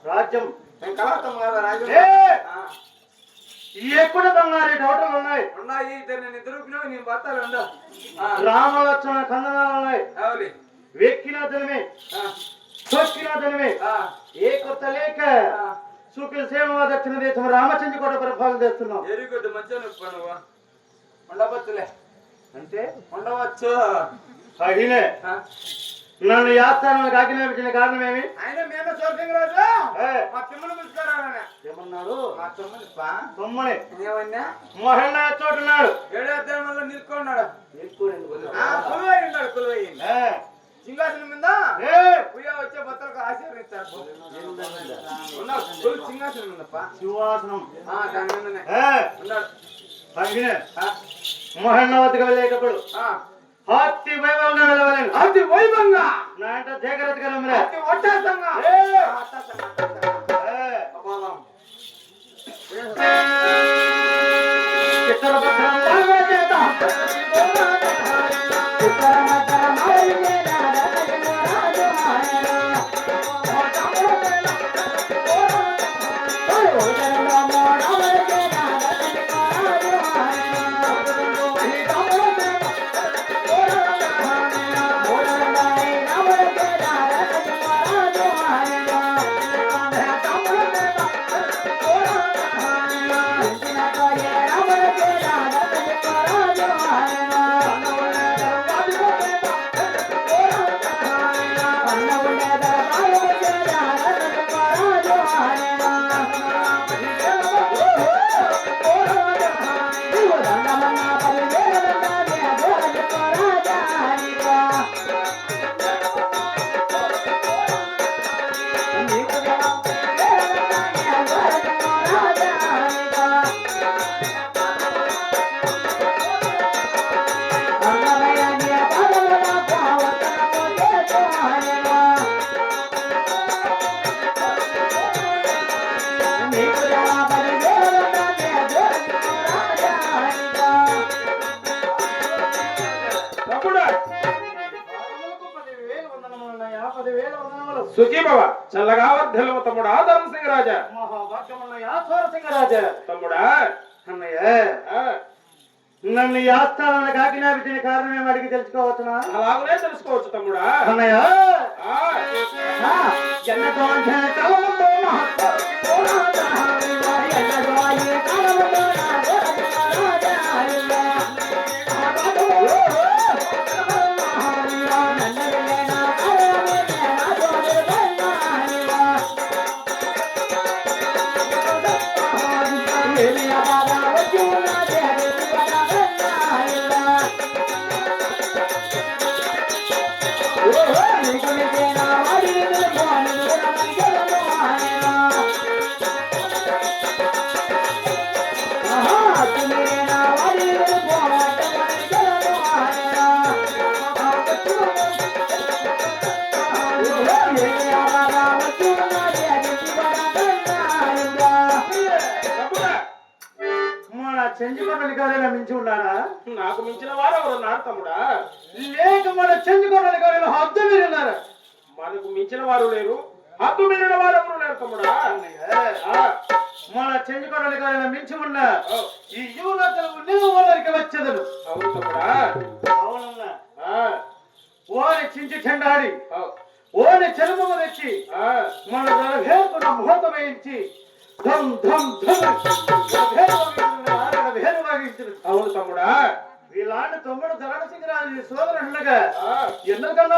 రాజ్యం ఎక్కడ బంగారు టోటల్ ఉన్నాయి నేను బతాలు రామలక్ష్మణ కందనాలు ఉన్నాయి వెక్కిన ధనమే చొక్కిన ధనమే ఏ కొత్త లేక సుఖ సేవ దక్షిణ దేశం రామచంద్ర కోట పరిపాలన చేస్తున్నాం ఎరుగుద్దు మంచిగా ఉండవచ్చులే అంటే ఉండవచ్చు అహినే నన్ను యాత్రను కాకినాపించిన కారణం ఏమి ఆయన మేము స్వర్గం రాజు మా తిమ్మని పిలుచుకోరా ఏమన్నాడు మా తమ్ముని తమ్ముని ఏమన్నా మోహన్ చోటున్నాడు 7వ అధ్యాయంలో నిలుచుకున్నాడు కులువయ్యిండాడు కులువయ్యింది సింహాసనం మీద పుయ్య వచ్చే భర్తలకు ఆశీర్వదిస్తాడు సింహాసనం ఉందప్ప సింహాసనం దాని మీదనే ఉన్నాడు మోహన్ వద్దకు వెళ్ళేటప్పుడు అతి వైభవంగా వెళ్ళవలేను అతి వైభవంగా నా అంటే జాగ్రత్తగా నమ్మలే అతి ఒట్టేసంగా సుఖీభవ చల్లగా వర్ధలు తమ్ముడా ధర్మసింగ రాజా మహాభాగ్యమన్నయ్య తమ్ముడా అన్నయ్య నన్ను యాత్రాలను కాకినాపించిన కారణం ఏమి అడిగి తెలుసుకోవచ్చునా అలాగనే తెలుసుకోవచ్చు తమ్ముడా అన్నయ్య చెంచుకొండలిగారైనా మించి ఉన్నారా నాకు మించిన వారు ఎవరు ఉన్నారు తమ్ముడా లేక మన చెంచుకొండలిగారైనా హద్దు మీరున్నారా మనకు మించిన వారు లేరు హద్దు మీరిన వారు ఎవరు లేరు తమ్ముడా మన చెంచుకొండలిగారైనా మించి ఉన్న ఈ యువరాజులకు నీవు వాళ్ళకి వచ్చేదను అవును తమ్ముడా అవునన్నా ఓని చించి చెండాడి ఓని చెరుమము తెచ్చి మన వేరుకున్న ముహూర్తం వేయించి ధమ్ ధమ్ అవును తమ్ముడా వీళ్ళ తమ్ముడు ధరణసింగరాజు సోదరుడుగా ఎందుకన్నా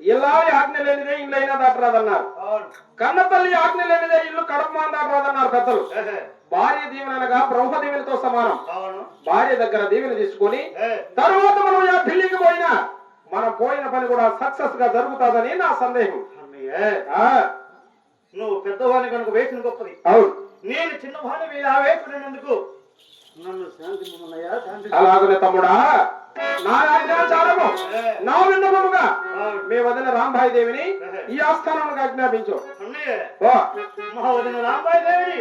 ఇల్లాలి ఆజ్ఞ లేనిదే ఇల్లు అయినా దాటరాదన్నారు. కన్న తల్లి ఆజ్ఞ లేనిదే ఇల్లు కడప దాటరాదన్నారు పెద్దలు. భార్య దీవెన అనగా బ్రహ్మ దీవెనతో సమానం. భార్య దగ్గర దీవెన తీసుకొని తరువాత మనం ఆ ఢిల్లీకి పోయినా మనం పోయిన పని కూడా సక్సెస్ గా జరుగుతుందని నా సందేహం. నువ్వు పెద్దవాణి కనుక వేసిన గొప్పది. అవును, నేను చిన్నవాణి వీళ్ళ వేసుకునేందుకు నన్ను శాంతిమయ్యా శాంతి. అలాగనే తమ్ముడా, నా ఆజ్ఞాచారము నా విన్నపముగా మీ వదిన రాంబాయి దేవిని ఈ ఆస్థానానికి ఆజ్ఞాపించు. మా వదిన రాంబాయి దేవిని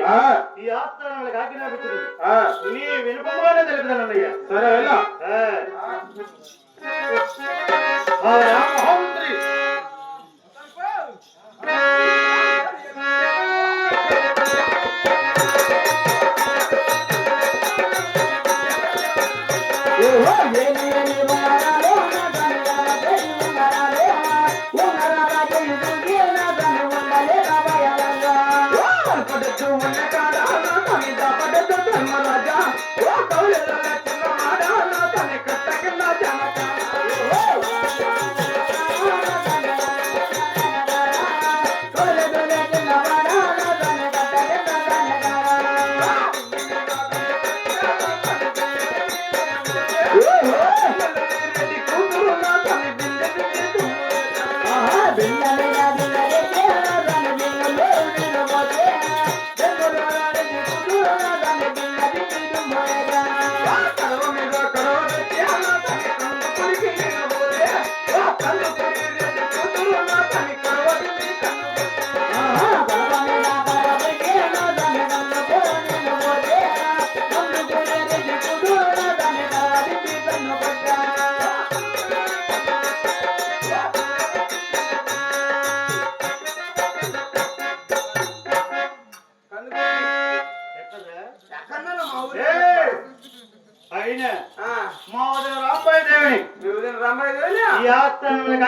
ఈ ఆస్థానానికి ఆజ్ఞాపించు. నీ వినపముగానే తెలుపుతానయ్యా. సరే వెళ్ళా. మహోంత్రి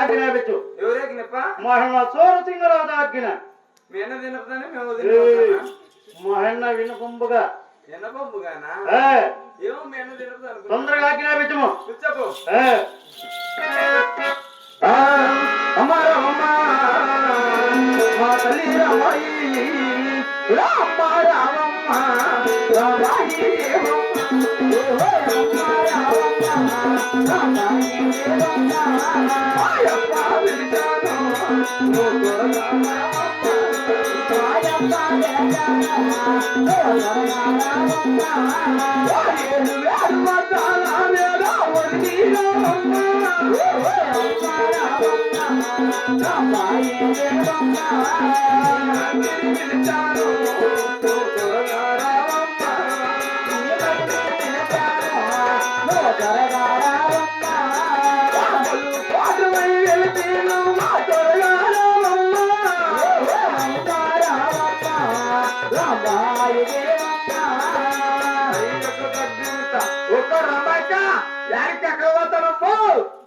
ఆజ్ఞాపించు. ఎవరేకినప్ప మహన్న సోరసింగరాజు ఆజ్ఞ. మీ అన్న తినపదని మేము తినపడతానా? మహన్న వినకుంబగా ఎన్నపంపుగానా ఏమో మీ అన్న తినపదు అనుకున్నా. తొందరగా ఆజ్ఞాపించము. కూర్చోపో. అమ్మారమ్మ మా తల్లి రామాయి రామ్మ రామమ్మ రామాయి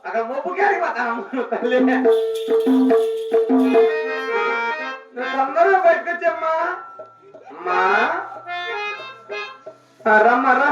అక్కడ మొప్పుకేరికి పోతాను తల్లి. తొందరగా బయటకొచ్చమ్మా. అమ్మా రమ్మా రా.